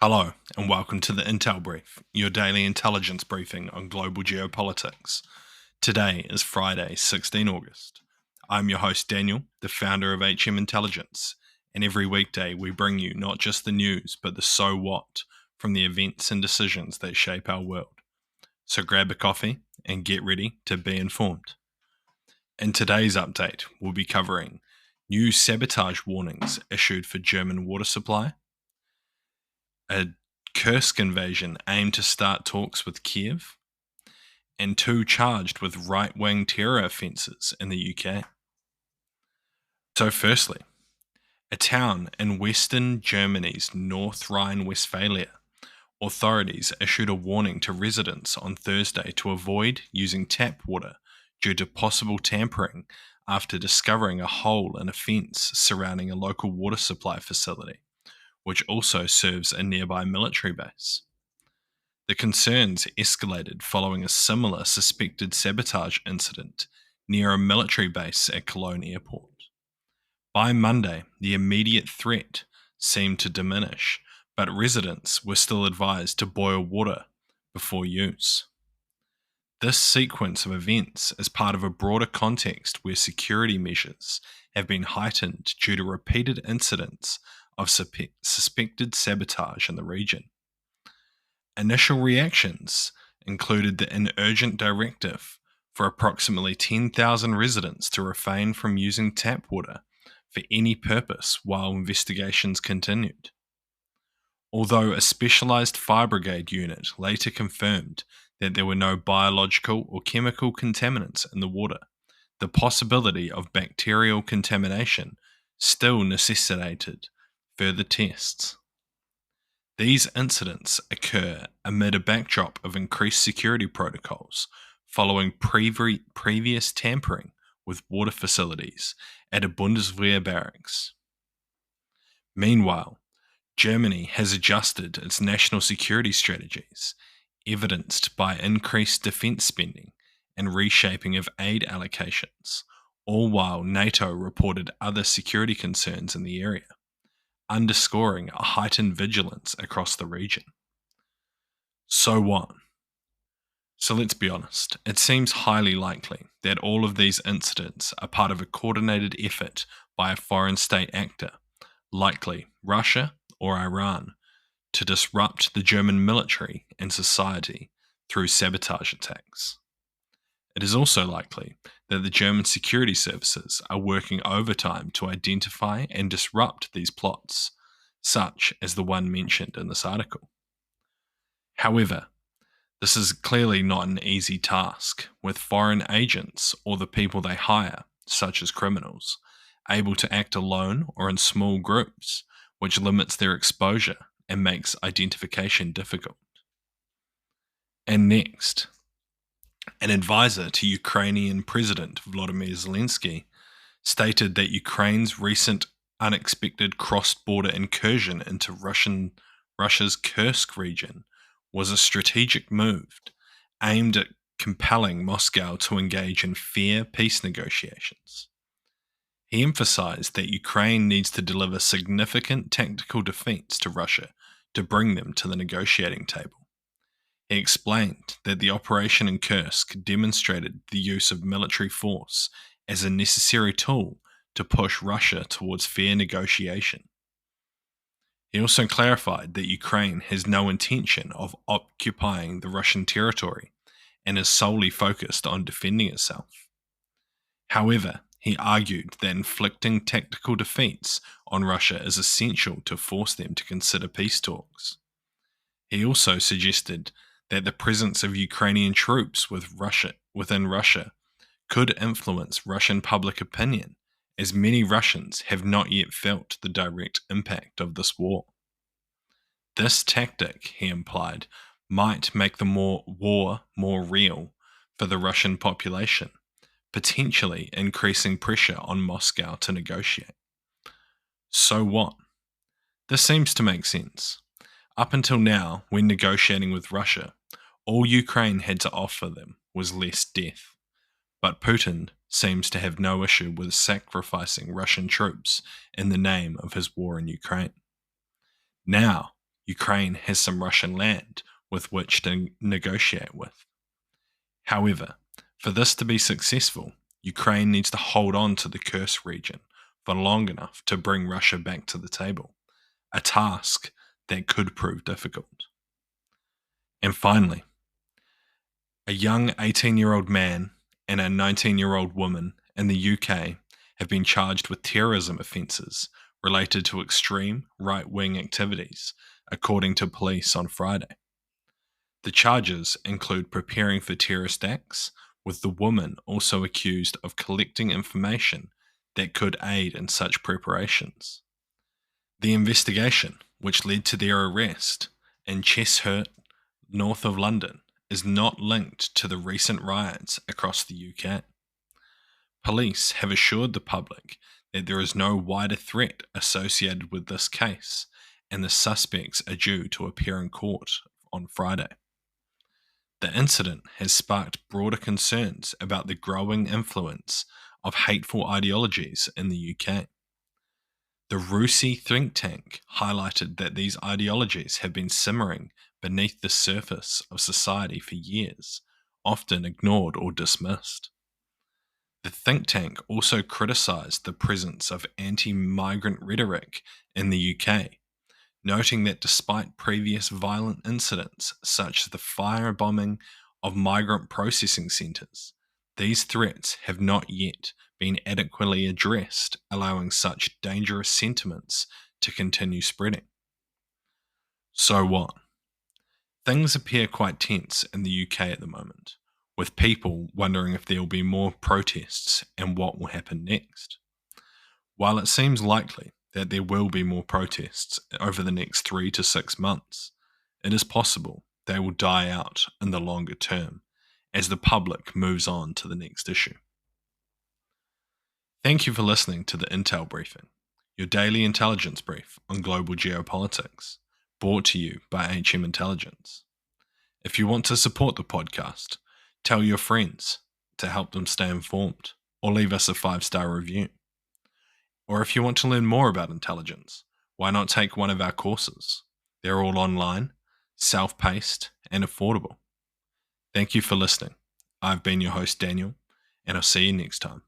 Hello, and welcome to the Intel Brief, your daily intelligence briefing on global geopolitics. Today is Friday, 16 August. I'm your host, Daniel, the founder of HM Intelligence, and every weekday we bring you not just the news, but the so what from the events and decisions that shape our world. So grab a coffee and get ready to be informed. In today's update, we'll be covering new sabotage warnings issued for German water supply, a Kursk invasion aimed to start talks with Kyiv, and two charged with right-wing terror offences in the UK. So firstly, a town in western Germany's North Rhine-Westphalia, authorities issued a warning to residents on Thursday to avoid using tap water due to possible tampering after discovering a hole in a fence surrounding a local water supply facility, which also serves a nearby military base. The concerns escalated following a similar suspected sabotage incident near a military base at Cologne Airport. By Monday, the immediate threat seemed to diminish, but residents were still advised to boil water before use. This sequence of events is part of a broader context where security measures have been heightened due to repeated incidents of suspected sabotage in the region. Initial reactions included an urgent directive for approximately 10,000 residents to refrain from using tap water for any purpose while investigations continued. Although a specialised fire brigade unit later confirmed that there were no biological or chemical contaminants in the water, the possibility of bacterial contamination still necessitated further tests. These incidents occur amid a backdrop of increased security protocols following previous tampering with water facilities at a Bundeswehr barracks. Meanwhile, Germany has adjusted its national security strategies, evidenced by increased defence spending and reshaping of aid allocations, all while NATO reported other security concerns in the area, underscoring a heightened vigilance across the region. So what? So let's be honest, it seems highly likely that all of these incidents are part of a coordinated effort by a foreign state actor, likely Russia or Iran, to disrupt the German military and society through sabotage attacks. It is also likely that the German security services are working overtime to identify and disrupt these plots, such as the one mentioned in this article. However, this is clearly not an easy task, with foreign agents or the people they hire, such as criminals, able to act alone or in small groups, which limits their exposure and makes identification difficult. And next, an advisor to Ukrainian President Volodymyr Zelensky stated that Ukraine's recent unexpected cross-border incursion into Russia's Kursk region was a strategic move aimed at compelling Moscow to engage in fair peace negotiations. He emphasized that Ukraine needs to deliver significant tactical defeats to Russia to bring them to the negotiating table. He explained that the operation in Kursk demonstrated the use of military force as a necessary tool to push Russia towards fair negotiation. He also clarified that Ukraine has no intention of occupying the Russian territory and is solely focused on defending itself. However, he argued that inflicting tactical defeats on Russia is essential to force them to consider peace talks. He also suggested that the presence of Ukrainian troops within Russia could influence Russian public opinion, as many Russians have not yet felt the direct impact of this war. This tactic, he implied, might make the war more real for the Russian population, potentially increasing pressure on Moscow to negotiate. So what? This seems to make sense. Up until now, when negotiating with Russia, all Ukraine had to offer them was less death. But Putin seems to have no issue with sacrificing Russian troops in the name of his war in Ukraine. Now, Ukraine has some Russian land with which to negotiate with. However, for this to be successful, Ukraine needs to hold on to the Kursk region for long enough to bring Russia back to the table, a task that could prove difficult. And finally, a young 18-year-old man and a 19-year-old woman in the UK have been charged with terrorism offences related to extreme right-wing activities, according to police on Friday. The charges include preparing for terrorist acts, with the woman also accused of collecting information that could aid in such preparations. The investigation, which led to their arrest in Cheshire, north of London, is not linked to the recent riots across the UK. Police have assured the public that there is no wider threat associated with this case, and the suspects are due to appear in court on Friday. The incident has sparked broader concerns about the growing influence of hateful ideologies in the UK. The Rusi think tank highlighted that these ideologies have been simmering beneath the surface of society for years, often ignored or dismissed. The think tank also criticised the presence of anti-migrant rhetoric in the UK, noting that despite previous violent incidents such as the firebombing of migrant processing centres, these threats have not yet been adequately addressed, allowing such dangerous sentiments to continue spreading. So what? Things appear quite tense in the UK at the moment, with people wondering if there will be more protests and what will happen next. While it seems likely that there will be more protests over the next 3 to 6 months, it is possible they will die out in the longer term as the public moves on to the next issue. Thank you for listening to the Intel Briefing, your daily intelligence brief on global geopolitics, brought to you by HM Intelligence. If you want to support the podcast, tell your friends to help them stay informed, or leave us a 5-star review. Or if you want to learn more about intelligence, why not take one of our courses? They're all online, self-paced, and affordable. Thank you for listening. I've been your host, Daniel, and I'll see you next time.